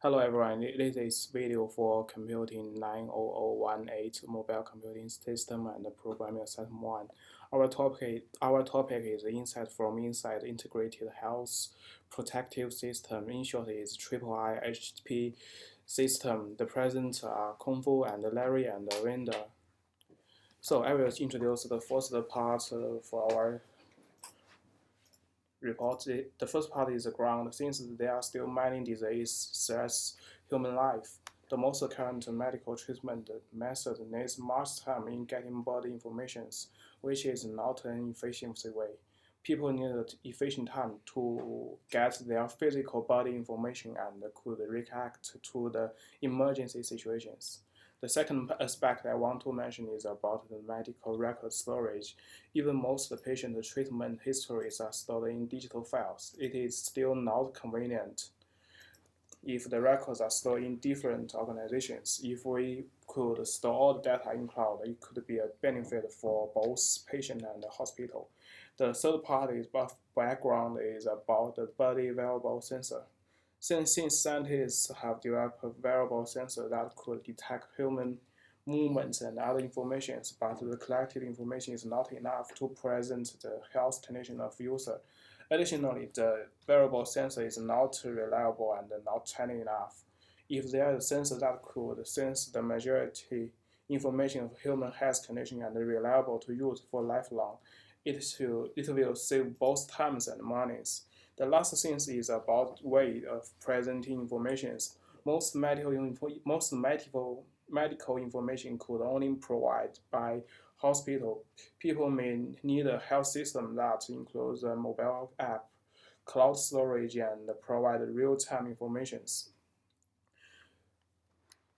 Hello everyone, this is video for COMP90018 mobile computing system and programming assessment 1. Our topic is insight from inside integrated health protective system. In short, is triple HP system. The present are Kung Fu and Larry and Linda. So I will introduce the first part for our report. The first part is the ground. Since there are still many diseases stress human life, the most current medical treatment method needs much time in getting body information, which is not an efficient way. People need efficient time to get their physical body information and could react to the emergency situations. The second aspect I want to mention is about the medical record storage. Even most patient treatment histories are stored in digital files. It is still not convenient if the records are stored in different organizations. If we could store all the data in cloud, it could be a benefit for both patient and the hospital. The third part is background is about the body wearable sensor. Since scientists have developed a wearable sensor that could detect human movements and other information, but the collected information is not enough to present the health condition of user. Additionally, the wearable sensor is not reliable and not tiny enough. If there is a sensor that could sense the majority information of human health condition and reliable to use for lifelong, it will save both times and monies. The last thing is about way of presenting information. Most medical information could only provide by hospital. People may need a health system that includes a mobile app, cloud storage, and provide real-time information.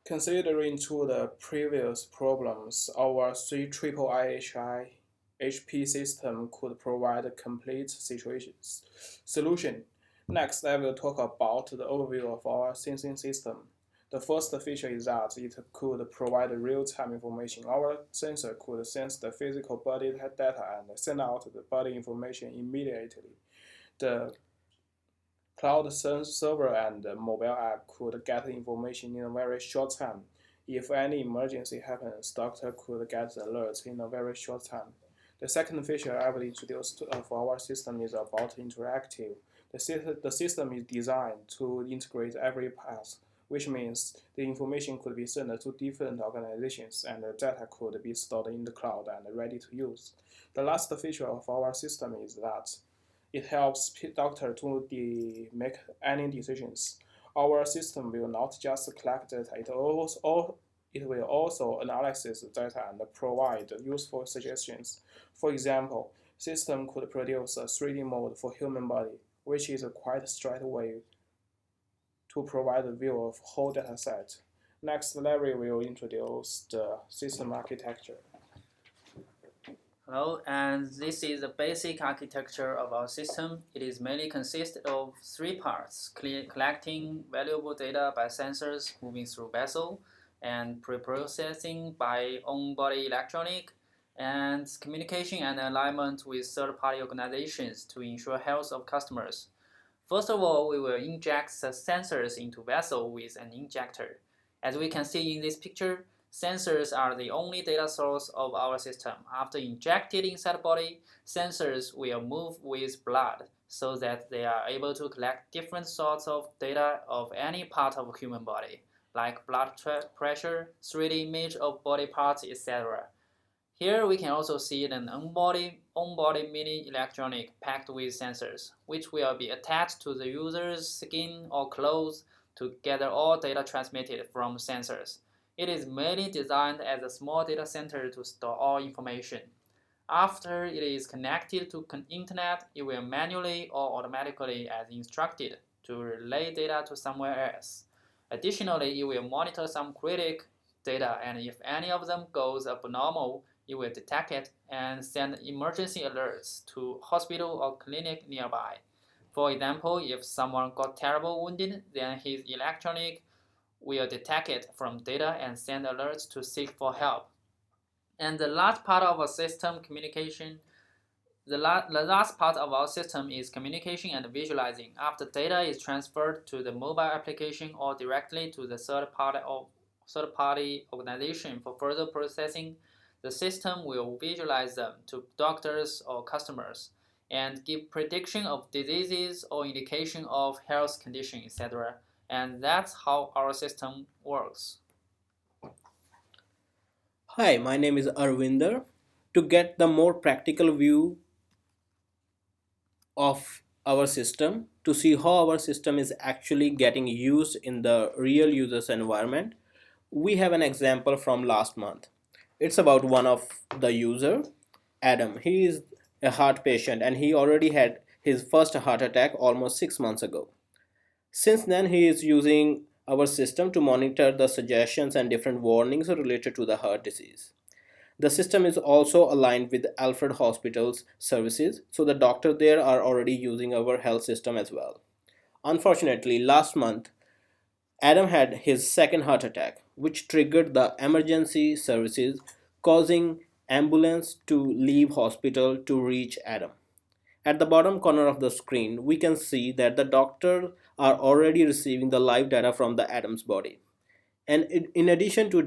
Considering to the previous problems, our IIII HP system could provide a complete solution. Next, I will talk about the overview of our sensing system. The first feature is that it could provide real-time information. Our sensor could sense the physical body data and send out the body information immediately. The cloud server and mobile app could get information in a very short time. If any emergency happens, doctor could get the alerts in a very short time. The second feature I will introduce for our system is about interactive. The system is designed to integrate every path, which means the information could be sent to different organizations and the data could be stored in the cloud and ready to use. The last feature of our system is that it helps doctor to make any decisions. Our system will not just collect data, it will also analyze the data and provide useful suggestions. For example, system could produce a 3D model for human body, which is a quite straight way to provide a view of whole data set. Next, Larry will introduce the system architecture. Hello, and this is the basic architecture of our system. It is mainly consisted of three parts: collecting valuable data by sensors moving through vessel, and pre-processing by on-body electronic, and communication and alignment with third-party organizations to ensure health of customers. First of all, we will inject the sensors into vessel with an injector. As we can see in this picture, sensors are the only data source of our system. After injected inside the body, sensors will move with blood so that they are able to collect different sorts of data of any part of the human body, like blood pressure, 3D image of body parts, etc. Here we can also see an on-body mini electronic packed with sensors, which will be attached to the user's skin or clothes to gather all data transmitted from sensors. It is mainly designed as a small data center to store all information. After it is connected to internet, it will manually or automatically as instructed to relay data to somewhere else. Additionally, it will monitor some critical data, and if any of them goes abnormal, it will detect it and send emergency alerts to hospital or clinic nearby. For example, if someone got terribly wounded, then his electronic will detect it from data and send alerts to seek for help. And the last part of our system communication, The last part of our system is communication and visualizing. After data is transferred to the mobile application or directly to the third-party organization for further processing, the system will visualize them to doctors or customers and give prediction of diseases or indication of health condition, etc. And that's how our system works. Hi, my name is Arvinder. To get the more practical view of our system, to see how our system is actually getting used in the real user's environment, we have an example from last month. It's about one of the user, Adam. He is a heart patient and he already had his first heart attack almost 6 months ago. Since then, he is using our system to monitor the suggestions and different warnings related to the heart disease. The system is also aligned with Alfred Hospital's services, so the doctors there are already using our health system as well. Unfortunately, last month, Adam had his second heart attack, which triggered the emergency services, causing ambulance to leave hospital to reach Adam. At the bottom corner of the screen, we can see that the doctors are already receiving the live data from the Adam's body. And in addition to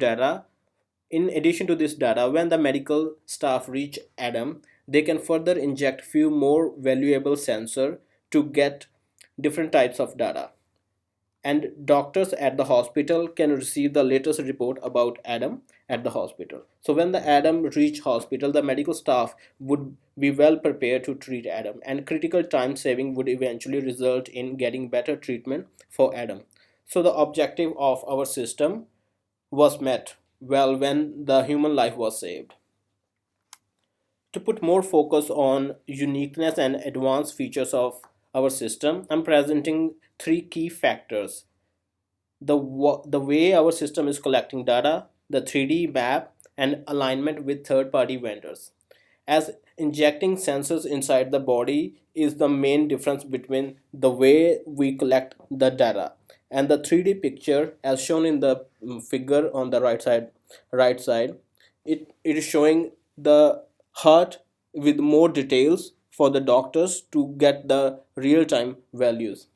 this data, when the medical staff reach Adam, they can further inject few more valuable sensor to get different types of data. And doctors at the hospital can receive the latest report about Adam at the hospital. So when the Adam reach hospital, the medical staff would be well prepared to treat Adam, and critical time saving would eventually result in getting better treatment for Adam. So the objective of our system was met well when the human life was saved. To put more focus on uniqueness and advanced features of our system, I'm presenting three key factors: the way our system is collecting data, the 3D map, and alignment with third-party vendors. As injecting sensors inside the body is the main difference between the way we collect the data and the 3D picture, as shown in the figure on the right side, it is showing the heart with more details for the doctors to get the real-time values.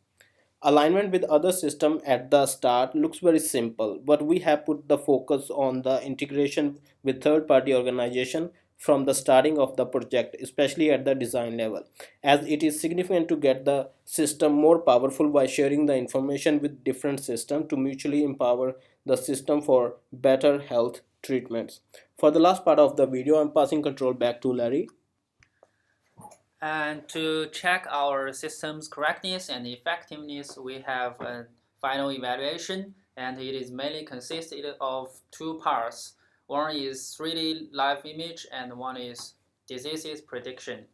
Alignment with other system at the start looks very simple, but we have put the focus on the integration with third party organization from the starting of the project, especially at the design level, as it is significant to get the system more powerful by sharing the information with different systems to mutually empower the system for better health treatments. For the last part of the video, I'm passing control back to Larry. And to check our system's correctness and effectiveness, we have a final evaluation, and it is mainly consisted of two parts. One is 3D live image, and one is diseases prediction.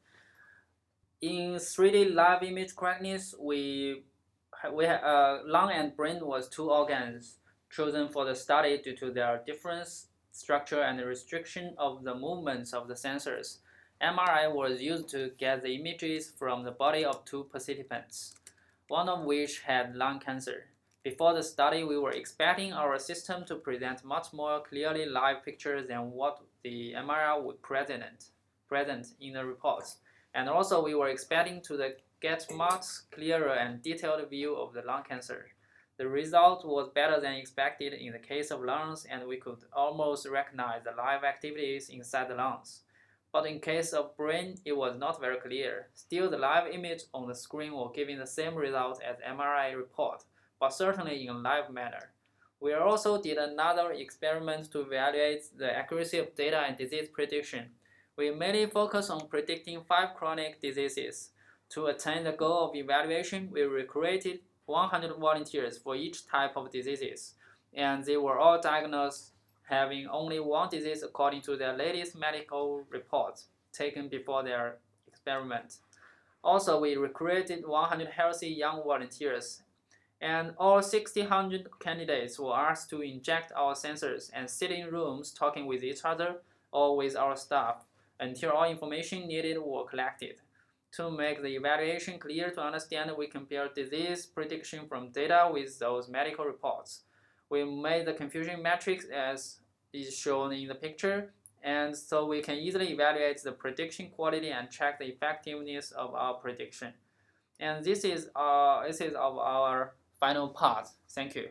In 3D live image correctness, lung and brain was two organs chosen for the study due to their different structure and restriction of the movements of the sensors. MRI was used to get the images from the body of two participants, one of which had lung cancer. Before the study, we were expecting our system to present much more clearly live pictures than what the MRI would present in the reports. And also, we were expecting to get much clearer and detailed view of the lung cancer. The result was better than expected in the case of lungs, and we could almost recognize the live activities inside the lungs. But in case of brain, it was not very clear. Still, the live image on the screen was giving the same result as MRI report, but certainly in a live manner. We also did another experiment to evaluate the accuracy of data and disease prediction. We mainly focused on predicting 5 chronic diseases. To attain the goal of evaluation, we recruited 100 volunteers for each type of diseases, and they were all diagnosed having only one disease according to their latest medical reports taken before their experiment. Also, we recruited 100 healthy young volunteers, and all 1,600 candidates were asked to inject our sensors and sit in rooms talking with each other or with our staff until all information needed were collected. To make the evaluation clear to understand, we compared disease prediction from data with those medical reports. We made the confusion matrix as is shown in the picture, and so we can easily evaluate the prediction quality and check the effectiveness of our prediction. And this is of our final part. Thank you.